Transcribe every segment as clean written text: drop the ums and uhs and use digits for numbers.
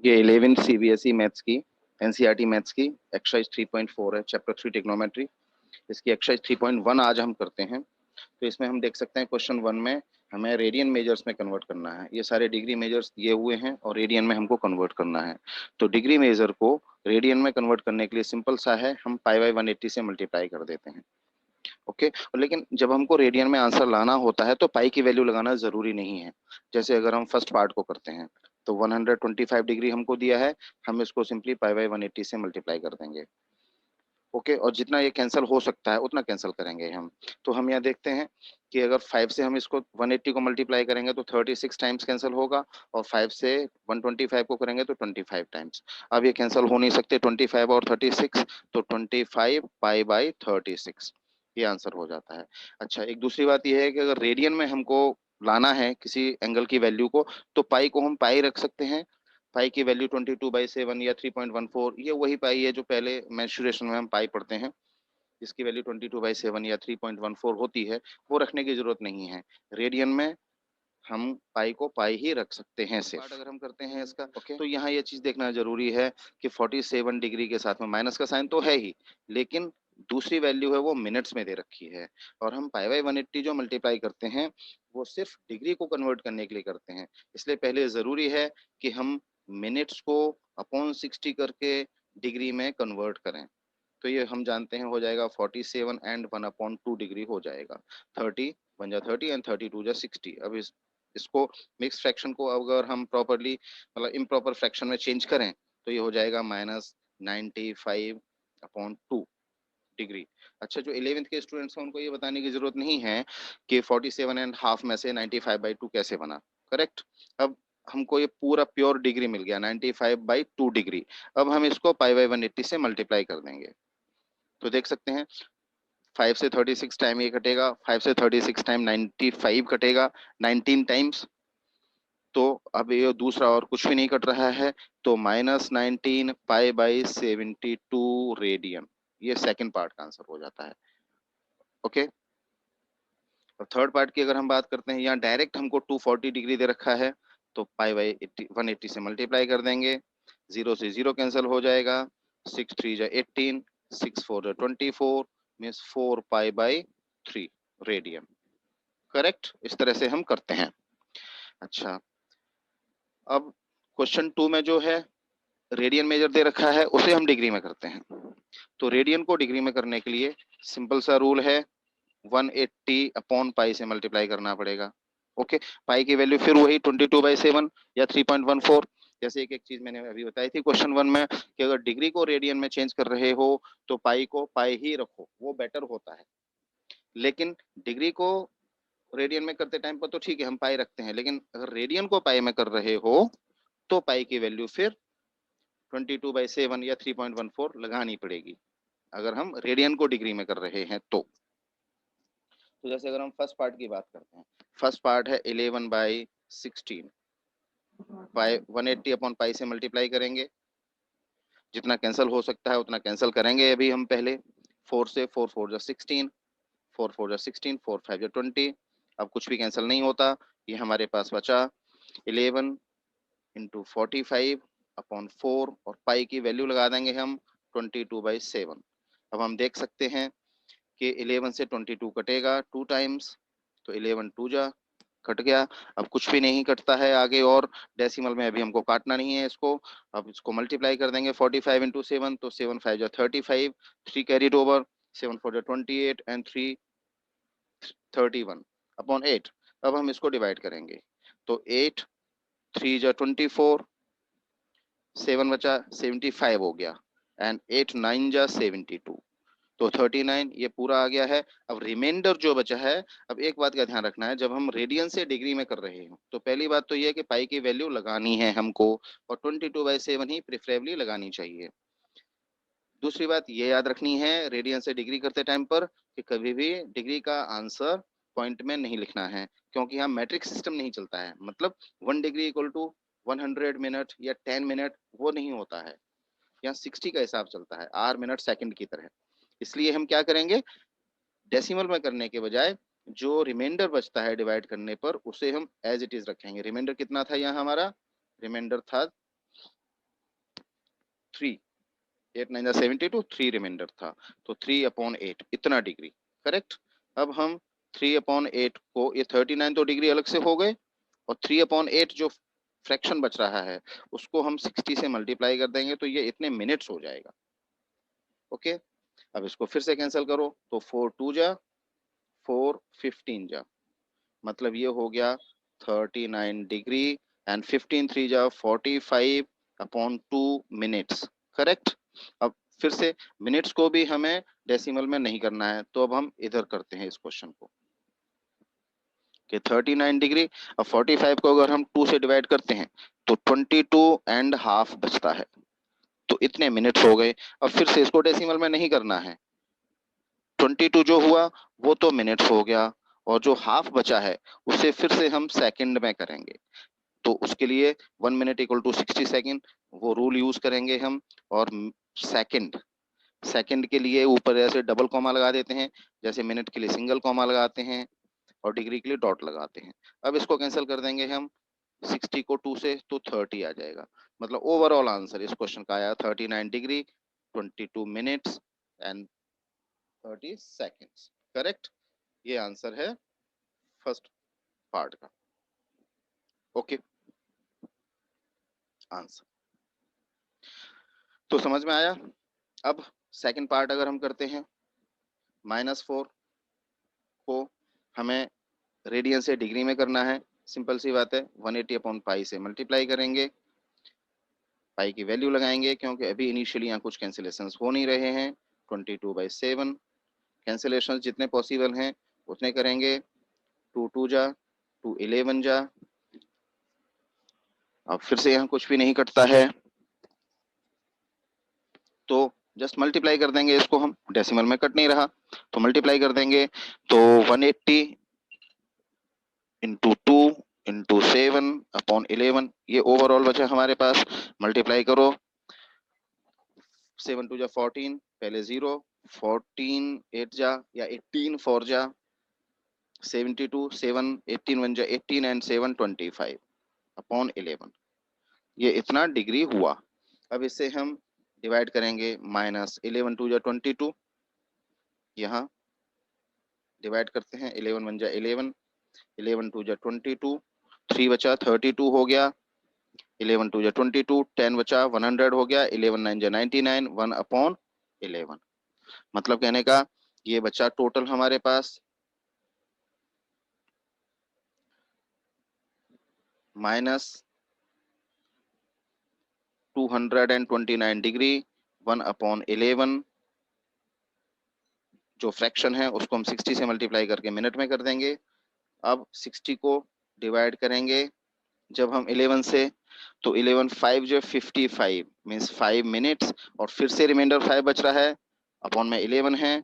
ये 11 CBSE maths की NCERT maths की एक्सरसाइज 3.4 है, चैप्टर 3 टेक्नोमेट्री। इसकी एक्सरसाइज 3.1 आज हम करते हैं। तो इसमें हम देख सकते हैं क्वेश्चन 1 में हमें रेडियन मेजर्स में कन्वर्ट करना है। ये सारे डिग्री मेजर्स दिए हुए हैं और रेडियन में हमको कन्वर्ट करना है। तो डिग्री मेजर को रेडियन में कन्वर्ट करने के लिए सिंपल सा है, हम पाई बाई 180 से मल्टीप्लाई कर देते हैं। ओके, लेकिन जब हमको रेडियन में आंसर लाना होता है तो पाई की वैल्यू लगाना जरूरी नहीं है। जैसे अगर हम फर्स्ट पार्ट को करते हैं तो 125 डिग्री हमको दिया है, हम इसको सिंपली पाई बाई 180 से मल्टीप्लाई कर देंगे। ओके, और जितना ये कैंसिल हो सकता है उतना कैंसिल करेंगे हम। तो हम यहाँ देखते हैं कि अगर 5 से हम इसको 180 को मल्टीप्लाई करेंगे तो 36 टाइम्स कैंसिल होगा, और 5 से 125 को करेंगे तो 25 टाइम्स। अब ये कैंसिल हो नहीं सकते 25 और 36, तो 25 पाई बाई 36 ये आंसर हो जाता है। अच्छा, एक दूसरी बात यह है कि अगर रेडियन में हमको लाना है किसी एंगल की वैल्यू को, तो पाई को हम पाई रख सकते हैं। पाई की वैल्यू 22/7 या 3.14, ये वही पाई है जो पहले मेंसुरेशन में हम पाई पढ़ते हैं, जिसकी वैल्यू 22/7 या 3.14 होती है, वो रखने की जरूरत नहीं है। रेडियन में हम पाई को पाई ही रख सकते हैं सिर्फ। अगर हम करते हैं इसका तो यहाँ ये चीज देखना जरूरी है कि 47 डिग्री के साथ में माइनस का साइन तो है ही, लेकिन दूसरी वैल्यू है वो मिनट्स में दे रखी है, और हम पाई बाई 180 जो मल्टीप्लाई करते हैं वो सिर्फ डिग्री को कन्वर्ट करने के लिए करते हैं। इसलिए पहले जरूरी है कि हम मिनट्स को अपॉन 60 करके डिग्री में कन्वर्ट करें। तो ये हम जानते हैं हो जाएगा 47 एंड 1/2 डिग्री हो जाएगा। 30 1 जा 30 एंड 32 जा 60। अब इसको मिक्स फ्रैक्शन को अगर हम प्रॉपरली मतलब इम्प्रॉपर फ्रैक्शन में चेंज करें तो ये हो जाएगा -95/2 डिग्री। अच्छा, जो 11th के स्टूडेंट्स हैं उनको ये बताने की जरूरत नहीं है कि 47.5 में से 95/2 कैसे बना। करेक्ट। अब हमको ये पूरा प्योर डिग्री मिल गया 95/2 डिग्री। अब हम इसको पाई बाई 180 से मल्टीप्लाई कर देंगे। तो देख सकते हैं 5 से 36 टाइम ये कटेगा, 5 से 36 टाइम 95 कटेगा 19 टाइम्स। तो अब ये दूसरा और कुछ भी नहीं कट रहा है, तो -19 पाई बाई 72 रेडियन, ये सेकंड पार्ट का आंसर हो जाता है। ओके, और थर्ड पार्ट की अगर हम बात करते हैं, यहाँ डायरेक्ट हमको 240 डिग्री दे रखा है, तो पाई बाई 180 से मल्टीप्लाई कर देंगे। 0 से 0 कैंसिल हो जाएगा, 6 3 जा 18, 6 4 जा 24, means 4 pi by 3 radian. Correct, इस तरह से हम करते हैं। अच्छा, अब क्वेश्चन 2 में जो है रेडियन मेजर दे रखा है उसे हम डिग्री में करते हैं। तो रेडियन को डिग्री में करने के लिए सिंपल सा रूल है, 180 अपॉन पाई से मल्टीप्लाई करना पड़ेगा। ओके, पाई की वैल्यू फिर वही 22/7 या 3.14। जैसे एक एक चीज मैंने अभी बताई थी क्वेश्चन 1 में कि अगर डिग्री को रेडियन में चेंज कर रहे हो तो पाई को पाई ही रखो, वो बेटर होता है। लेकिन डिग्री को रेडियन में करते टाइम पर तो ठीक है हम पाई रखते हैं, लेकिन अगर रेडियन को पाई में कर रहे हो तो पाई की वैल्यू फिर 22/7 या 3.14 लगानी पड़ेगी, अगर हम रेडियन को डिग्री में कर रहे हैं तो जैसे अगर हम फर्स्ट पार्ट की बात करते हैं, फर्स्ट पार्ट है 11/16, पाई 180 अपॉन पाई से मल्टीप्लाई करेंगे, जितना कैंसिल हो सकता है उतना कैंसिल करेंगे। अभी हम पहले 4 से 4 4 जा 16, 4 4 जा 16, 4 5 जा 20। अब कुछ भी कैंसिल नहीं होता, ये हमारे पास बचा 11 इंटू 45 अपॉन 4, और पाई की वैल्यू लगा देंगे हम 22/7। अब हम देख सकते हैं कि 11 से 22 कटेगा 2 टाइम्स, तो 11 2 जा कट गया। अब कुछ भी नहीं कटता है आगे, और डेसिमल में अभी हमको काटना नहीं है इसको। अब इसको मल्टीप्लाई कर देंगे 45 इंटू 7, तो 7 5 जा 35, 3 कैरीड ओवर, 7 4 जा 28 एंड 3 31 अपॉन 8। अब हम इसको डिवाइड करेंगे, तो 8 3 जा 24, 7 बचा 75 हो गया, एंड 8 9 जा 72, तो 39 ये पूरा आ गया है। अब रिमाइंडर जो बचा है, अब एक बात का ध्यान रखना है, जब हम रेडियन से डिग्री में कर रहे हो तो पहली बात तो ये है कि पाई की वैल्यू लगानी है हमको, और 22/7 ही प्रेफरेबली लगानी चाहिए। दूसरी बात ये याद रखनी है रेडियन से डिग्री करते टाइम पर कि कभी भी डिग्री का आंसर पॉइंट में नहीं लिखना है, क्योंकि यहाँ मैट्रिक सिस्टम नहीं चलता है। मतलब 1 डिग्री इक्वल टू 100 मिनट या 10 मिनट, वो नहीं होता है। यहाँ 60 का हिसाब चलता है, आर मिनट सेकंड की तरह। इसलिए हम क्या करेंगे, डेसिमल में करने के बजाय जो रिमाइंडर बचता है डिवाइड करने पर उसे हम एज इट इज रखेंगे। रिमाइंडर कितना था यहाँ हमारा, रिमाइंडर था 3, 8 9 72, 3 रिमाइंडर था, तो 3/8 इतना डिग्री। करेक्ट। अब हम 3/8 को, ये 39 तो डिग्री अलग से हो गए, और 3/8 जो फ्रैक्शन बच रहा है उसको हम 60 से मल्टीप्लाई कर देंगे, तो ये इतने मिनट्स हो जाएगा। ओके। अब इसको फिर से कैंसिल करो, तो 4 2 जा 4 15 जा, मतलब ये हो गया 39 डिग्री, एंड 15 3 जा 45/2 मिनट्स। करेक्ट। अब फिर से मिनट्स को भी हमें डेसिमल में नहीं करना है, तो अब हम इधर करते हैं इस क्वेश्चन को कि 39 डिग्री, अब 45 को अगर हम 2 से डिवाइड करते हैं तो 22.5 बचता है, तो इतने मिनट्स हो गए। अब फिर से इसको डेसिमल में नहीं करना है, 22 जो हुआ वो तो मिनट्स हो गया, और जो हाफ बचा है उसे फिर से हम सेकंड में करेंगे, तो उसके लिए 1 मिनट इक्वल टू 60 सेकेंड, वो रूल यूज करेंगे हम। और सेकंड, सेकंड के लिए ऊपर ऐसे डबल कॉमा लगा देते हैं, जैसे मिनट के लिए सिंगल कॉमा लगाते हैं, और डिग्री के लिए डॉट लगाते हैं। अब इसको कैंसिल कर देंगे हम, 60 को 2 से, तो 30 आ जाएगा। मतलब ओवरऑल आंसर इस क्वेश्चन का आया 39 degree 22 minutes and 30 seconds. Correct. ये आंसर है फर्स्ट पार्ट का। ओके, आंसर तो समझ में आया। अब सेकंड पार्ट अगर हम करते हैं, -4 को हमें रेडियन से डिग्री में करना है। सिंपल सी बात है, 180/पाई से मल्टीप्लाई करेंगे, पाई की वैल्यू लगाएंगे, क्योंकि अभी इनिशियली यहाँ कुछ कैंसिलेशन हो नहीं रहे हैं। 22/7 कैंसिलेशन जितने पॉसिबल हैं उतने करेंगे। 2 2 जा 2 11 जा, अब फिर से यहाँ कुछ भी नहीं कटता है, तो जस्ट मल्टीप्लाई कर देंगे इसको, हम डेसिमल में कट नहीं रहा तो मल्टीप्लाई कर देंगे, तो 180 इंटू 2 इंटू 7/11, ये ओवरऑल बचा हमारे पास। मल्टीप्लाई करो, 7 2 जा 14, पहले 0, 14 8 जा या 18 4 जा 72, 7 18 1 जा 18, एंड 7 25/11, ये इतना डिग्री हुआ। अब इसे हम डिवाइड करेंगे, -11 2 जा 22, यहाँ डिवाइड करते हैं, 11 1 जा 11, 11 2 जा 22, 3 बचा 32 हो गया, 11 2 जा 22, 10 बचा 100 हो गया, 11 9 जा 99, 1/11। मतलब कहने का ये बचा टोटल हमारे पास -229 डिग्री 1/11, जो फ्रैक्शन है उसको हम 60 से मल्टीप्लाई करके मिनट में कर देंगे। अब 60 को डिवाइड करेंगे जब हम 11 से, तो 11 5 जो 55 मीन्स 5 मिनट्स, और फिर से रिमाइंडर 5 बच रहा है, अपॉन में 11 है,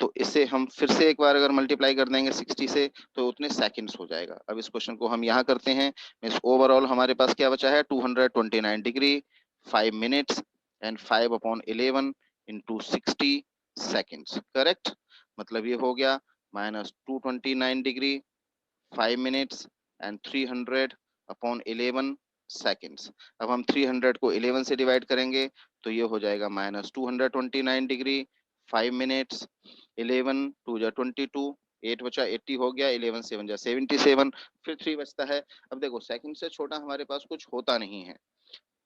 तो इसे हम फिर से एक बार अगर मल्टीप्लाई कर देंगे 60 से, तो उतने सेकंड्स हो जाएगा। अब इस क्वेश्चन को हम यहाँ करते हैं, मीन्स ओवरऑल हमारे पास क्या बचा है, 229 degree 5 minutes and 5/11 into 60 seconds. Correct. मतलब ये हो गया -229 डिग्री 5 मिनट्स एंड 300/11 सेकेंड्स। अब हम 300 को 11 से डिवाइड करेंगे, तो ये हो जाएगा -229 डिग्री 5 मिनट्स, 11 2 जा 22, 8 बचा 80 हो गया, 11 7 जा 77, फिर 3 बचता है। अब देखो सेकंड से छोटा हमारे पास कुछ होता नहीं है,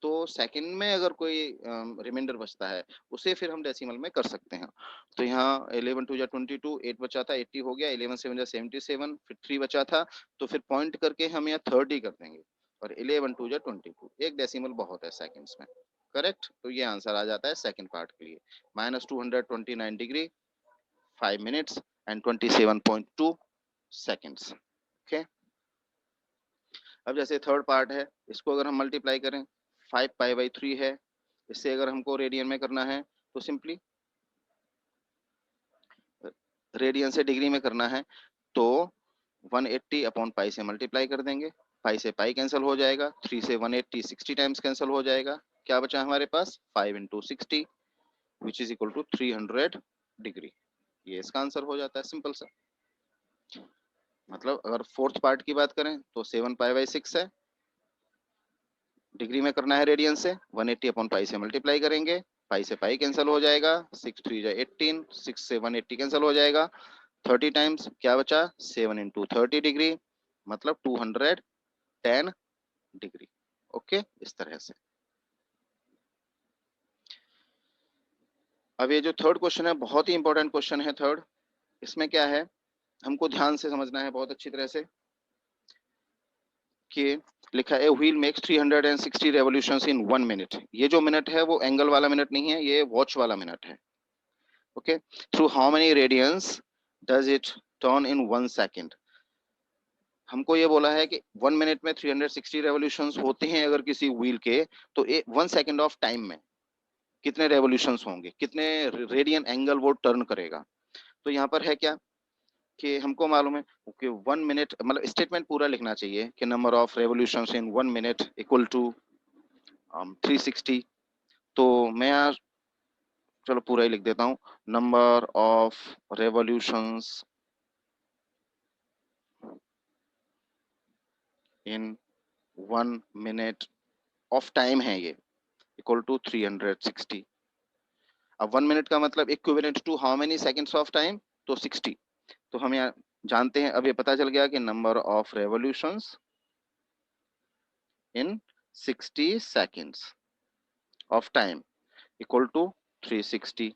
तो सेकंड में अगर कोई रिमाइंडर बचता है उसे फिर हम डेसिमल में कर सकते हैं। तो यहाँ 11 2 जा 22, 8 बचा था 80 हो गया, 11 7 जा 77, फिर 3 बचा था, तो फिर पॉइंट करके हम यहाँ 30 कर देंगे, और 11 2 जा 22, एक डेसिमल बहुत है सेकंड्स में। करेक्ट। तो ये आंसर आ जाता है सेकंड पार्ट के लिए, -229 degree 5 minutes and 27.2 seconds. Okay. अब जैसे थर्ड पार्ट है, इसको अगर हम मल्टीप्लाई करें, 5π/3 है, इससे अगर हमको रेडियन में करना है तो सिंपली रेडियन से डिग्री में करना है, तो 180/पाई से मल्टीप्लाई कर देंगे, पाई से पाई कैंसिल हो जाएगा, 3 से 180 60 टाइम्स कैंसिल हो जाएगा, क्या बचा हमारे पास 5 into 60 which is equal to 300 degree. ये इसका आंसर हो जाता है, सिंपल सा। मतलब अगर फोर्थ पार्ट की बात करें तो 7π/6 है, डिग्री में करना है रेडियन से, 180 अपॉन पाई से मल्टीप्लाई करेंगे, पाई से पाई कैंसिल हो जाएगा, 6 3 जा 18, 6 से 180 कैंसिल हो जाएगा, 30 टाइम्स क्या बचा 7 इंटू 30 डिग्री, मतलब 210 डिग्री। ओके, इस तरह से। अब ये जो थर्ड क्वेश्चन है बहुत ही इंपॉर्टेंट क्वेश्चन है थर्ड। इसमें क्या है, हमको ध्यान से समझना है बहुत अच्छी तरह से कि लिखा है wheel makes 360 revolutions in 1 minute. ये जो मिनट है वो एंगल वाला मिनट नहीं है, ये वॉच वाला मिनट है। Okay, through how many radians does it turn in 1 second. हमको ये बोला है कि 1 मिनट में 360 रेवोल्यूशंस होते हैं अगर किसी व्हील के, तो 1 सेकंड ऑफ टाइम में कितने रेवोल्यूशंस होंगे, कितने रेडियन एंगल वो टर्न करेगा। तो यहाँ पर है क्या कि हमको मालूम है कि 1 मिनट, मतलब स्टेटमेंट पूरा लिखना चाहिए कि number of revolutions in 1 minute equal to 360। तो मैं यार चलो पूरा ही लिख देता हूँ, number of revolutions in 1 minute of time है ये, इक्वल टू 360। अब 1 मिनट का मतलब equivalent to how many seconds of time, तो 60। तो हम यहाँ जानते हैं, अब ये पता चल गया कि number of revolutions in 60 seconds of time equal to 360।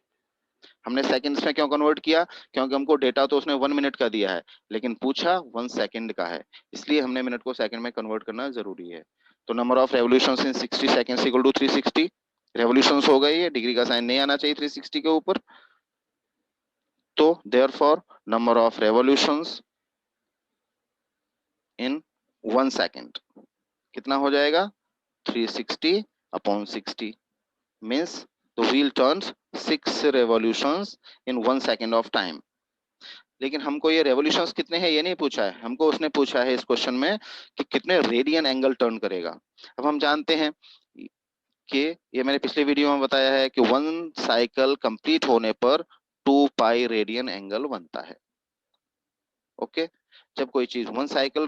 हमने सेकंड्स में क्यों कन्वर्ट किया, क्योंकि हमको डेटा तो उसने 1 मिनट का दिया है लेकिन पूछा 1 सेकंड का है, इसलिए हमने मिनट को सेकंड में कन्वर्ट करना जरूरी है। तो number of revolutions in 60 seconds equal to 360। Revolutions हो गई है, डिग्री का साइन नहीं आना चाहिए 360 के ऊपर। तो therefore number of revolutions in 1 second कितना हो जाएगा 360 upon 60, means the wheel turns 6 revolutions in 1 second of time. लेकिन हमको ये रेवोल्यूशंस कितने हैं ये नहीं पूछा है, हमको उसने पूछा है इस क्वेश्चन में कि कितने रेडियन एंगल टर्न करेगा। अब हम जानते हैं कि ये मैंने पिछले वीडियो में बताया है कि 1 साइकिल कंप्लीट होने पर 2 पाई रेडियन एंगल बनता है। ओके, जब कोई चीज 1 साइकिल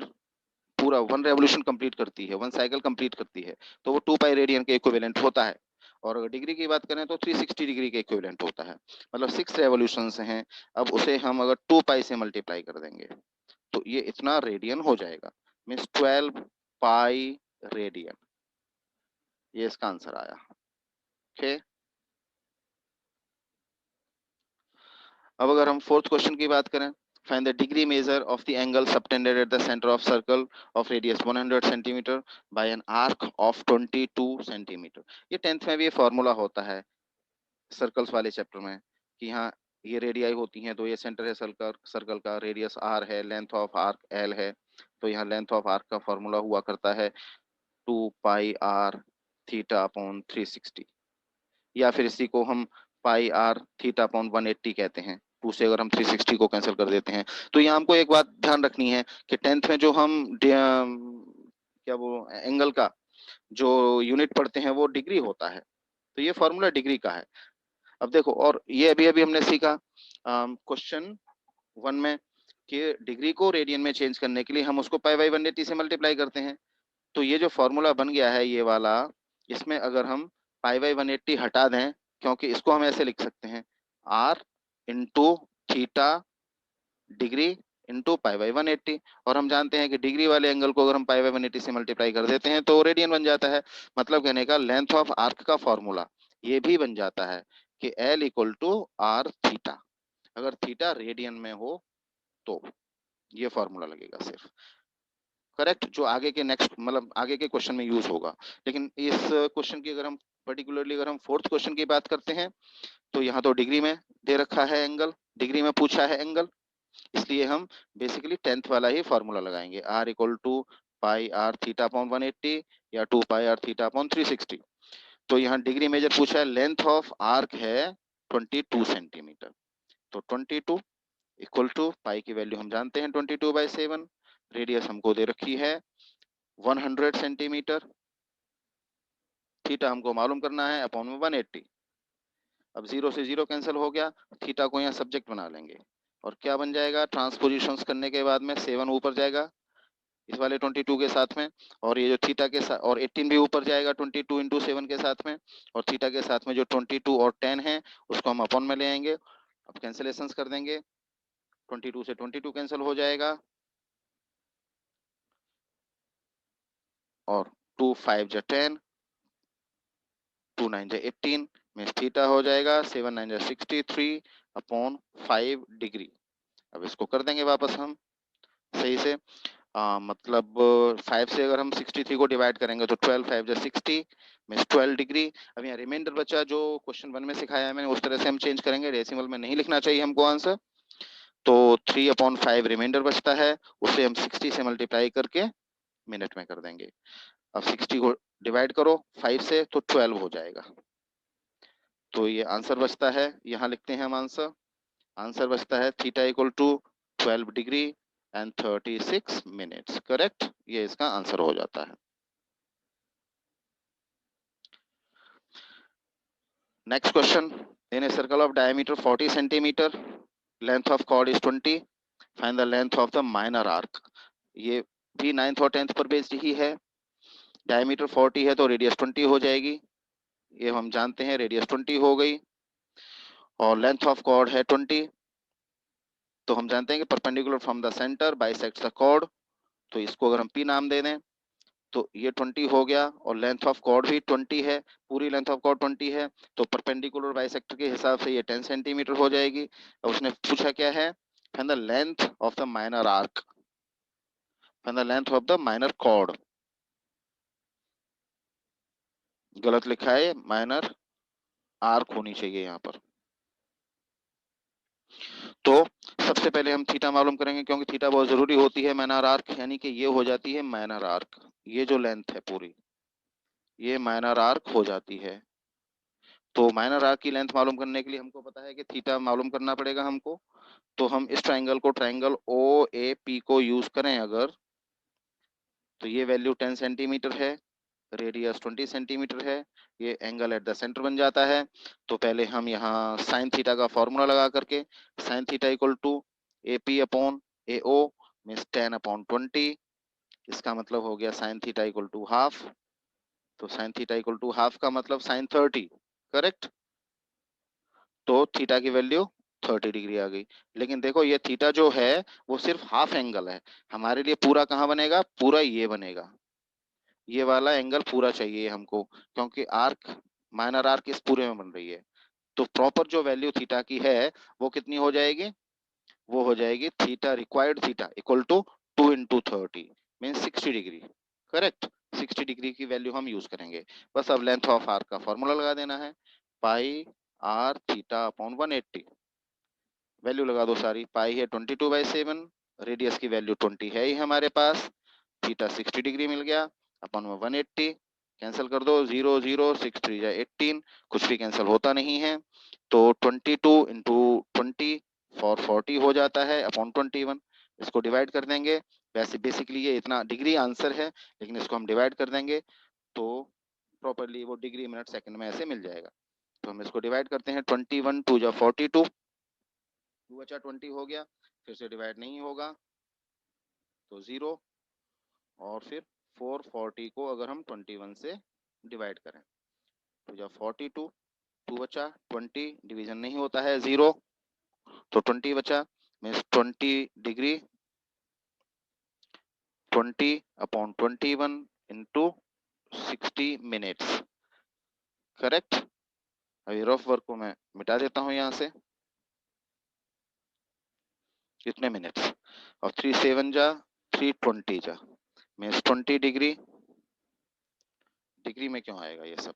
पूरा 1 रेवोल्यूशन कंप्लीट करती है, 1 साइकिल कंप्लीट करती है, तो वो 2 पाई रेडियन के इक्विवेलेंट होता है। और अगर डिग्री की बात करें तो 360 डिग्री के इक्विवेलेंट होता है, मतलब 6 रेवोल्यूशंस हैं। अब उसे हम अगर 2 पाई से मल्टीप्लाई कर देंगे तो ये इतना रेडियन हो जाएगा, मीन्स 12 पाई रेडियन। ये इसका आंसर आया। ओके, अब अगर हम फोर्थ क्वेश्चन की बात करें, find the degree measure of the angle subtended at the centre of circle of radius 100 centimetre bye an arc of 22 centimetre. ये 10th में भी ये फॉर्मूला होता है सर्कल्स वाले चैप्टर में कि यहाँ ये रेडियाई होती हैं, तो ये सेंटर है सर्कल, सर्कल का रेडियस r है, लेंथ ऑफ आर्क l है। तो यहाँ लेंथ ऑफ आर्क का फॉर्मूला हुआ करता है 2 पाई r थीटा अपॉन 360, या फिर इसी को हम पाई आर थीटा अपॉन 180 कहते हैं। 2 से अगर हम 360 को कैंसिल कर देते हैं, तो यहाँ हमको एक बात ध्यान रखनी है कि 10th में जो हम क्या वो एंगल का जो यूनिट पढ़ते हैं वो डिग्री होता है, तो ये फॉर्मूला डिग्री का है। अब देखो, और ये अभी अभी हमने सीखा क्वेश्चन 1 में कि डिग्री को रेडियन में चेंज करने के लिए हम उसको पाई बाई 180 से मल्टीप्लाई करते हैं। तो ये जो फॉर्मूला बन गया है ये वाला, इसमें अगर हम पाई बाई 180 हटा दें, क्योंकि इसको हम ऐसे लिख सकते हैं r into theta degree into pi by 180, और हम जानते हैं कि डिग्री वाले एंगल को अगर हम पाई बाई 180 से मल्टीप्लाई कर देते हैं तो रेडियन बन जाता है। मतलब कहने का लेंथ ऑफ आर्क का फॉर्मूला ये भी बन जाता है कि L equal to r theta, अगर थीटा रेडियन में हो तो ये फॉर्मूला लगेगा सिर्फ। करेक्ट, जो आगे के नेक्स्ट मतलब आगे के क्वेश्चन में यूज होगा। लेकिन इस क्वेश्चन की अगर हम पर्टिकुलरली अगर हम फोर्थ क्वेश्चन की बात करते हैं, तो यहाँ तो डिग्री में दे रखा है एंगल, डिग्री में पूछा है एंगल, इसलिए हम बेसिकली 10th वाला ही फॉर्मूला लगाएंगे, r equal to pi r theta upon 180 या 2 पाई आर थीटा अपॉन 360। तो यहाँ डिग्री मेजर पूछा है, लेंथ ऑफ आर्क है 22 सेंटीमीटर, तो 22 इक्वल टू पाई की वैल्यू हम जानते हैं 22/7, रेडियस हमको दे रखी है 100 सेंटीमीटर, थीटा हमको मालूम करना है अपॉन में 180। अब 0 से 0 कैंसिल हो गया, थीटा को यहाँ सब्जेक्ट बना लेंगे और क्या बन जाएगा, ट्रांसपोजिशंस करने के बाद में 7 ऊपर जाएगा, इस वाले 22 के साथ में, और ये जो थीटा के साथ, और 18 भी ऊपर जाएगा 22 इंटू 7 के साथ में, और थीटा के साथ में जो 22 और 10 है उसको हम अपॉन में ले आएंगे। अब कैंसिलेशंस कर देंगे, 22 से 22 कैंसिल हो जाएगा, और 2 5 जा 10, 2 9 जा 18 में थीटा हो जाएगा 7 9 जा 63 अपॉन 5 डिग्री। अब इसको कर देंगे वापस हम सही से, मतलब 5 से अगर हम 63 को डिवाइड करेंगे तो 12 5 जा 60 में 12 डिग्री। अब यहाँ रिमाइंडर बचा जो क्वेश्चन 1 में सिखाया है मैंने, उस तरह से हम चेंज करेंगे, डेसिमल में नहीं लिखना चाहिए हमको आंसर। तो 3/5 रिमाइंडर बचता है, उसे हम 60 से मल्टीप्लाई करके मिनट में कर देंगे। अब 60 को डिवाइड करो 5 से तो 12 हो जाएगा, तो ये आंसर बचता है, यहाँ लिखते हैं हम आंसर। आंसर बचता है theta equal to 12 degree and 36 minutes, correct, ये इसका आंसर हो जाता है। Next question, in a circle of diameter 40 centimetre, length of chord is 20, find the length of the minor arc. ये भी 9th और 10th पर बेस्ड ही है। डायमीटर 40 है तो रेडियस 20 हो जाएगी, ये हम जानते हैं, रेडियस 20 हो गई, और लेंथ ऑफ कॉर्ड है 20, तो हम जानते हैं कि perpendicular from the centre bisects the chord, तो इसको अगर हम पी नाम दे दें तो ये 20 हो गया, और लेंथ ऑफ कॉर्ड भी 20 है, पूरी लेंथ ऑफ कॉर्ड 20 है, तो परपेंडिकुलर बाइसेक्टर के हिसाब से ये 10 सेंटीमीटर हो जाएगी। अब उसने पूछा क्या है, find the length of the minor arc, find the length of the minor cord, गलत लिखा है, माइनर आर्क होनी चाहिए यहाँ पर। तो सबसे पहले हम थीटा मालूम करेंगे, क्योंकि थीटा बहुत जरूरी होती है माइनर आर्क, यानी कि ये हो जाती है माइनर आर्क, ये जो लेंथ है पूरी ये माइनर आर्क हो जाती है। तो माइनर आर्क की लेंथ मालूम करने के लिए हमको पता है कि थीटा मालूम करना पड़ेगा हमको, तो हम इस ट्राइंगल को, ट्राइंगल ओ ए पी को यूज करें अगर, तो ये वैल्यू 10 सेंटीमीटर है, रेडियस 20 सेंटीमीटर है, ये एंगल एट द सेंटर बन जाता है। तो पहले हम यहाँ साइन थीटा का फॉर्मूला लगा करके, sine theta equal to A P upon A O means 10/20, इसका मतलब हो गया sine theta equal to half, तो sine theta equal to half का मतलब साइन 30, करेक्ट, तो थीटा की वैल्यू 30 डिग्री आ गई। लेकिन देखो ये थीटा जो है वो सिर्फ हाफ एंगल है, हमारे लिए पूरा कहाँ बनेगा, पूरा ये बनेगा, ये वाला एंगल पूरा चाहिए हमको, क्योंकि आर्क, माइनर आर्क इस पूरे में बन रही है। तो प्रॉपर जो वैल्यू थीटा की है वो कितनी हो जाएगी, वो हो जाएगी theta, required theta equal to 2 into 30 mean 60 degree, correct, 60 degree की वैल्यू हम यूज करेंगे। बस अब लेंथ ऑफ आर्क का फॉर्मूला लगा देना है, pi r theta upon 180, value लगा दो सारी, पाई है 22/7, रेडियस की वैल्यू 20 है ही हमारे पास, थीटा 60 डिग्री मिल गया, अपन में 180 कैंसिल कर दो, 0 0 6 3 जा 18, कुछ भी कैंसिल होता नहीं है, तो 22 इंटू 20 फॉर 40 हो जाता है अपॉन 21, इसको डिवाइड कर देंगे। वैसे बेसिकली ये इतना डिग्री आंसर है, लेकिन इसको हम डिवाइड कर देंगे तो प्रॉपरली वो डिग्री मिनट सेकंड में ऐसे मिल जाएगा। तो हम इसको डिवाइड करते हैं, 21 2 जा 42, 2 बचा 20 हो गया, फिर से डिवाइड नहीं होगा तो 0, और फिर 440 को अगर हम 21 से डिवाइड करें तो जब 42, 2 बचा, 20 डिवीजन नहीं होता है 0, तो 20 बचा, means 20 degree, 20/21 into 60 minutes, correct. अभी रफ वर्क को मैं मिटा देता हूं यहाँ से, कितने मिनट्स, और 3 7 जा 320 जा मीन्स 20 डिग्री, डिग्री में क्यों आएगा ये सब,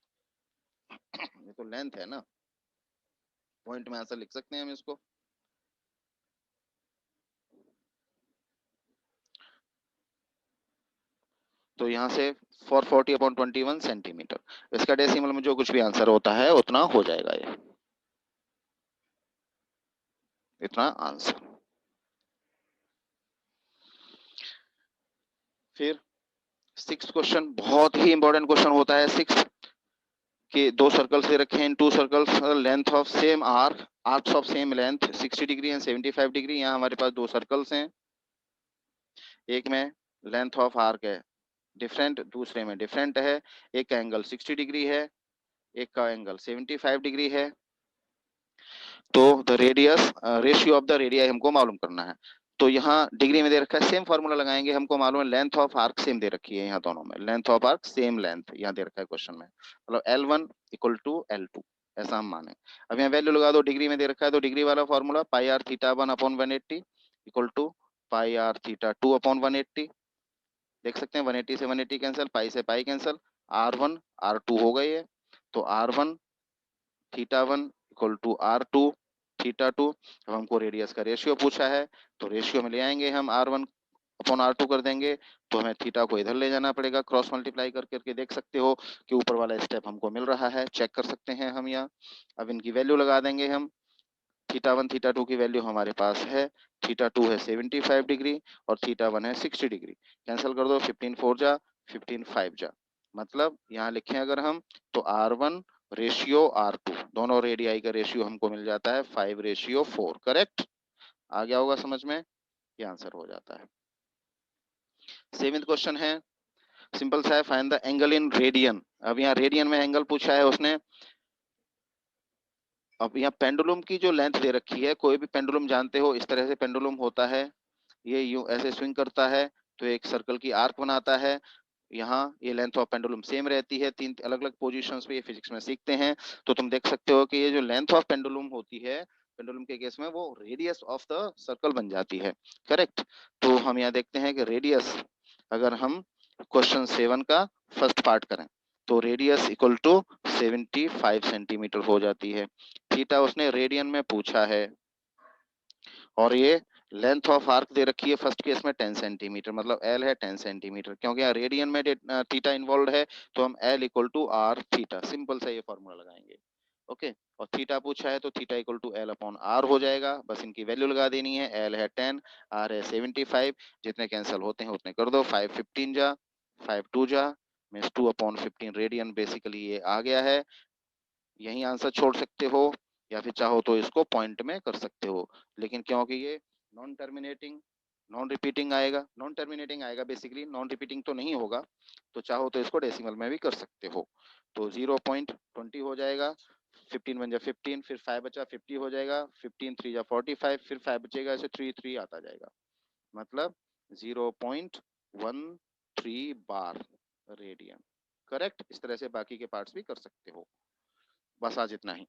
ये तो लेंथ है ना, पॉइंट में आंसर लिख सकते हैं हम इसको। तो यहाँ से 440/21 सेंटीमीटर, इसका डेसिमल में जो कुछ भी आंसर होता है उतना हो जाएगा, ये इतना आंसर। फिर 6th क्वेश्चन बहुत ही इंपॉर्टेंट क्वेश्चन होता है 6th के, दो सर्कल से रखे हैं, to circles, length of same arc, arcs of same length 60 degree and 75 degree. यहाँ हमारे पास दो सर्कल्स हैं, एक में लेंथ ऑफ आर्क है डिफरेंट, दूसरे में डिफरेंट है, एक का एंगल 60 डिग्री है, एक का एंगल 75 डिग्री है। तो the radius, ratio of the radii हमको मालूम करना है। तो यहाँ डिग्री में दे रखा है, सेम फॉर्मूला लगाएंगे, हमको मालूम है लेंथ ऑफ आर्क सेम दे रखी है, यहाँ दोनों में length of arc same length यहाँ दे रखा है क्वेश्चन में, मतलब L1 इक्वल टू L2, ऐसा हम माने। अब यहाँ वैल्यू लगा दो, डिग्री में दे रखा है तो डिग्री वाला formula pi r theta 1 upon 180 equal to pi r theta 2 upon 180। देख सकते हैं 180 से 180 कैंसिल, पाई से पाई कैंसिल, R1 R2 हो गई है। तो R1 theta 1 equal to R2 theta 2। अब हमको रेडियस का रेशियो पूछा है, तो रेशियो में ले आएंगे हम R1 अपॉन R2 कर देंगे, तो हमें थीटा को इधर ले जाना पड़ेगा, क्रॉस मल्टीप्लाई कर करके देख सकते हो कि ऊपर वाला स्टेप हमको मिल रहा है, चेक कर सकते हैं हम यहाँ। अब इनकी वैल्यू लगा देंगे हम, थीटा 1 थीटा 2 की वैल्यू हमारे पास है, थीटा 2 है 75 डिग्री और थीटा 1 है 60 डिग्री। कैंसिल कर दो, 15 4 जा 15 5 जा, मतलब यहाँ लिखें अगर हम तो R1 रेशियो R2 दोनों रेडियाई का रेशियो हमको मिल जाता है 5:4। करेक्ट, आ गया होगा समझ में, ये आंसर हो जाता है। सेवेंथ क्वेश्चन है, सिंपल सा है, find the angle in radian. अब यहाँ रेडियन में एंगल पूछा है उसने। अब यहाँ पेंडुलम की जो लेंथ दे रखी है, कोई भी पेंडुलम जानते हो इस तरह से पेंडुलम होता है, ये यूं ऐसे स्विंग करता है तो एक सर्कल की आर्क बनाता है। यहाँ ये लेंथ ऑफ पेंडुलम सेम रहती है, तीन अलग अलग पोजीशंस पे, ये फिजिक्स में सीखते हैं। तो तुम देख सकते हो कि ये जो लेंथ ऑफ पेंडुलम होती है, पेंडुलम के केस में वो रेडियस ऑफ द सर्कल बन जाती है। करेक्ट, तो हम यहाँ देखते हैं कि रेडियस, अगर हम क्वेश्चन 7 का फर्स्ट पार्ट करें तो रेडियस इक्वल टू 75 सेंटीमीटर हो जाती है। थीटा उसने रेडियन में पूछा है और ये लेंथ ऑफ आर्क दे रखी है फर्स्ट केस में 10 सेंटीमीटर, मतलब एल है 10 सेंटीमीटर, क्योंकि यहाँ रेडियन में थीटा इन्वॉल्व है तो हम L equal to r theta, simple सा ये फॉर्मूला लगाएंगे। ओके, और थीटा पूछा है तो theta equal to L upon r हो जाएगा, बस इनकी वैल्यू लगा देनी है, एल है 10 आर है 75, जितने कैंसिल होते हैं उतने कर दो, 5 15 जा 5 2 जा मीन्स 2 अपॉन 15 रेडियन, बेसिकली ये आ गया है। यही आंसर छोड़ सकते हो या फिर चाहो तो इसको पॉइंट में कर सकते हो, लेकिन क्योंकि ये नॉन टर्मिनेटिंग नॉन रिपीटिंग आएगा, नॉन टर्मिनेटिंग आएगा बेसिकली, नॉन रिपीटिंग तो नहीं होगा, तो चाहो तो इसको डेसिमल में भी कर सकते हो। तो 0.20 हो जाएगा, 15 बन जा 15, फिर 5 बचा 50 हो जाएगा, 15 3 जा 45, फिर 5 बचेगा, ऐसे 3 3 आता जाएगा, मतलब 0.13 बार रेडियन। करेक्ट, इस तरह से बाकी के पार्ट्स भी कर सकते हो। बस आज इतना ही।